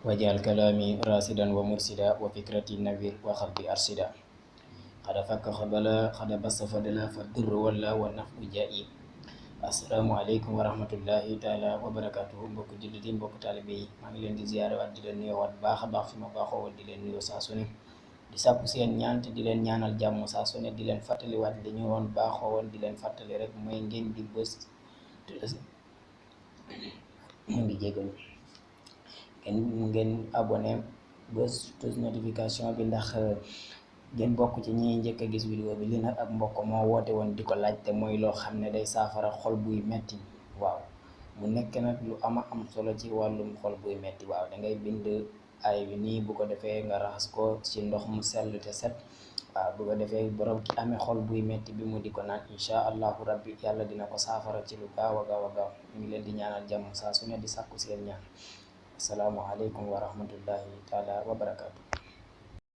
wajal kalami rasidan wa mursida wa fikrati nawir wa qalbi arsida qad fakka khabala qad bassa fadala fa durru walla wa nafu jaa'i. Assalaamu aleykum wa rahmatullahi taala wa barakatuhu. Mbokk jullit yi, mbokk taalibe yi, maa ngi leen di ziyaare waat di leen nuyuwaat baax a baax fi ma baaxoo woon di leen nuyoo saa su ne di sàkku seen ñaan te di leen ñaanal jàmm saa su ne di leen fàttaliwaat li ñu woon baaxoo woon di leen fàttali rek mooy ngeen di bës mu ngi jégalu ngeen abonné bës tous notification bi ndax ngeen bokk ci ñi njëkk a gis vidéo bi. Li nag ak mbokk moo woote woon di ko laaj te mooy loo xam ne day saafara xol buy metti. waaw mu nekk nag lu ama am solo ci wàllum xol buy metti. waaw da ngay bind ay bi nii, bu ko defee nga raxas ko ci ndox mu sell te set. waaw bu ko defee borom ki amee xol buy metti bi mu di ko naan, incha allahu rabbi yàlla dina ko saafara ci lu gaaw a gaaw a gaaw. ñu ngi leen di ñaanal jàmm saa su ne di sàkku seen ñaan. Assalaamu aleykum wa rahmatullahi taala wa barakaatu.